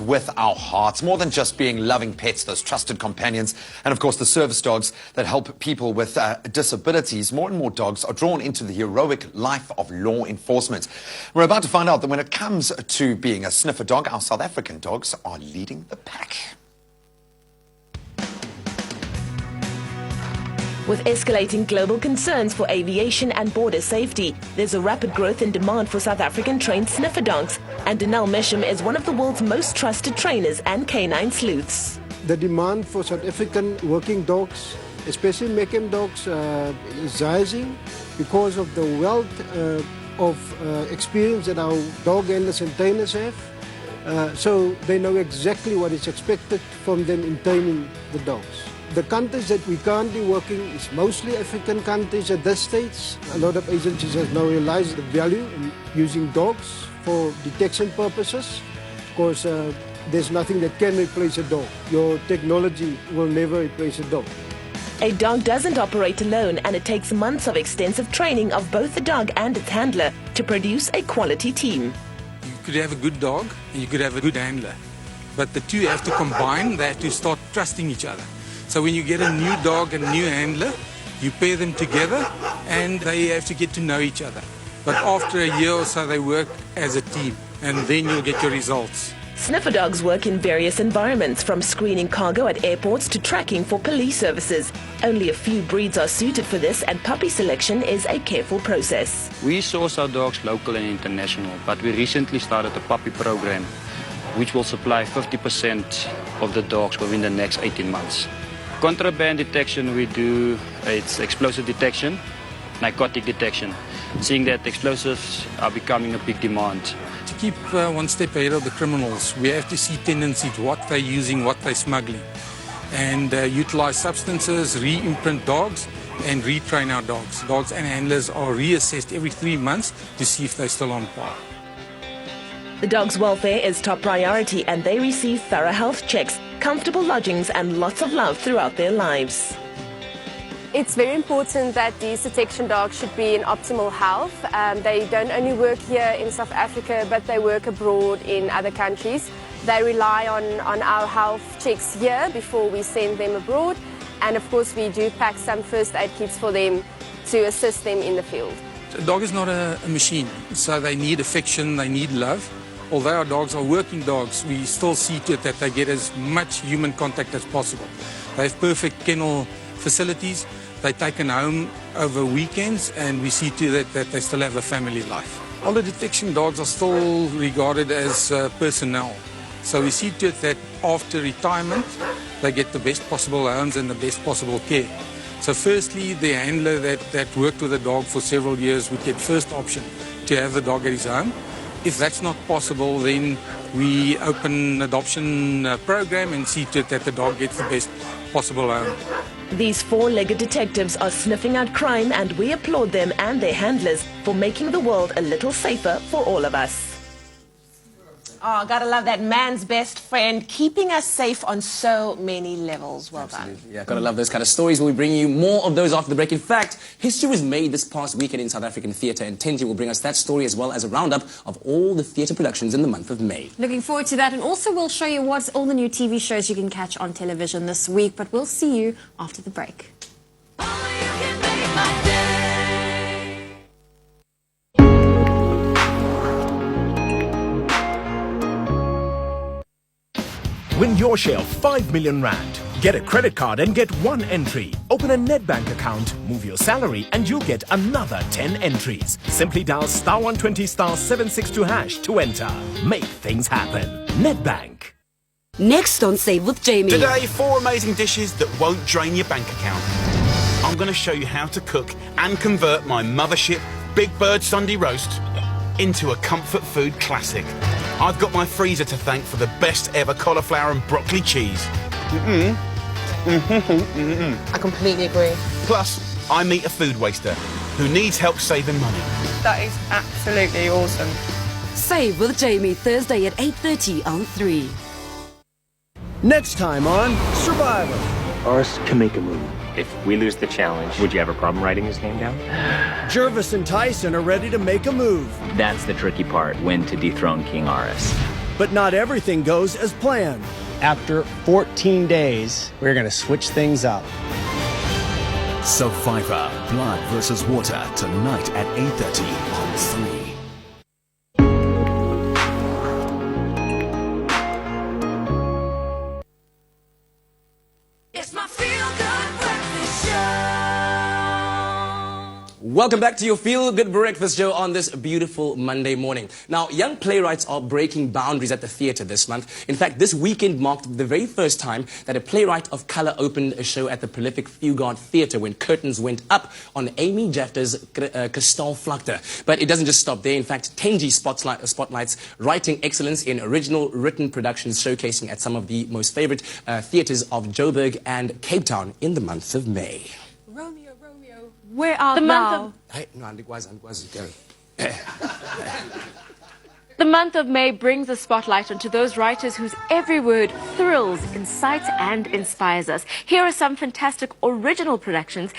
with our hearts, more than just being loving pets, those trusted companions, and of course the service dogs that help people with disabilities. More and more dogs are drawn into the heroic life of law enforcement. We're about to find out that when it comes to being a sniffer dog, our South African dogs are leading the pack. With escalating global concerns for aviation and border safety, there's a rapid growth in demand for South African trained sniffer dogs, and Mechem is one of the world's most trusted trainers and canine sleuths. The demand for South African working dogs, especially Mechem dogs, is rising because of the wealth of experience that our dog handlers and trainers have. So they know exactly what is expected from them in training the dogs. The countries that we're currently working is mostly African countries at this stage. A lot of agencies have now realized the value in using dogs for detection purposes. Of course, there's nothing that can replace a dog. Your technology will never replace a dog. A dog doesn't operate alone, and it takes months of extensive training of both the dog and its handler to produce a quality team. You could have a good dog and you could have a good handler, but the two have to combine. They have to start trusting each other. So when you get a new dog and a new handler, you pair them together and they have to get to know each other. But after a year or so, they work as a team, and then you'll get your results. Sniffer dogs work in various environments, from screening cargo at airports to tracking for police services. Only a few breeds are suited for this, and puppy selection is a careful process. We source our dogs local and international, but we recently started a puppy program, which will supply 50% of the dogs within the next 18 months. Contraband detection we do, it's explosive detection, narcotic detection, seeing that explosives are becoming a big demand. To keep one step ahead of the criminals, we have to see tendencies, what they're using, what they're smuggling, and utilize substances, re-imprint dogs, and retrain our dogs. Dogs and handlers are reassessed every 3 months to see if they're still on par. The dog's welfare is top priority, and they receive thorough health checks, comfortable lodgings, and lots of love throughout their lives. It's very important that these detection dogs should be in optimal health. They don't only work here in South Africa, but they work abroad in other countries. They rely on our health checks here before we send them abroad. And of course, we do pack some first aid kits for them to assist them in the field. A dog is not a machine, so they need affection, they need love. Although our dogs are working dogs, we still see to it that they get as much human contact as possible. They have perfect kennel facilities. They're taken home over weekends, and we see to it that they still have a family life. All the detection dogs are still regarded as personnel. So we see to it that after retirement, they get the best possible homes and the best possible care. So firstly, the handler that worked with the dog for several years would get first option to have the dog at his home. If that's not possible, then we open an adoption program and see to it that the dog gets the best possible home. These four-legged detectives are sniffing out crime, and we applaud them and their handlers for making the world a little safer for all of us. Oh, gotta love that, man's best friend, keeping us safe on so many levels. Well done. Yeah, gotta love those kind of stories. We'll be bringing you more of those after the break. In fact, history was made this past weekend in South African theatre, and Tenji will bring us that story as well as a roundup of all the theatre productions in the month of May. Looking forward to that, and also we'll show you what's all the new TV shows you can catch on television this week, but we'll see you after the break. Win your share of 5 million rand. Get a credit card and get 1 entry. Open a Nedbank account, move your salary, and you'll get another 10 entries. Simply dial *120 *762 hash to enter. Make things happen. Nedbank. Next on Save with Jamie. Today, 4 amazing dishes that won't drain your bank account. I'm going to show you how to cook and convert my mothership Big Bird Sunday roast into a comfort food classic. I've got my freezer to thank for the best ever cauliflower and broccoli cheese. I completely agree. Plus, I meet a food waster who needs help saving money. That is absolutely awesome. Save with Jamie, Thursday at 8:30 on 3. Next time on Survivor. Ours can make a move. If we lose the challenge, would you have a problem writing his name down? Jervis and Tyson are ready to make a move. That's the tricky part, when to dethrone King Aris. But not everything goes as planned. After 14 days, we're going to switch things up. Survivor, Blood versus Water, tonight at 8:30 on 3. Welcome back to your Feel Good Breakfast Show on this beautiful Monday morning. Now, young playwrights are breaking boundaries at the theatre this month. In fact, this weekend marked the very first time that a playwright of colour opened a show at the prolific Fugard Theatre when curtains went up on Amy Jafter's Kristalvlakte. But it doesn't just stop there. In fact, Tenji spotlights writing excellence in original written productions, showcasing at some of the most favourite theatres of Joburg and Cape Town in the month of May. Romeo, Romeo, where art thou? The month of May brings a spotlight onto those writers whose every word thrills, incites and inspires us. Here are some fantastic original productions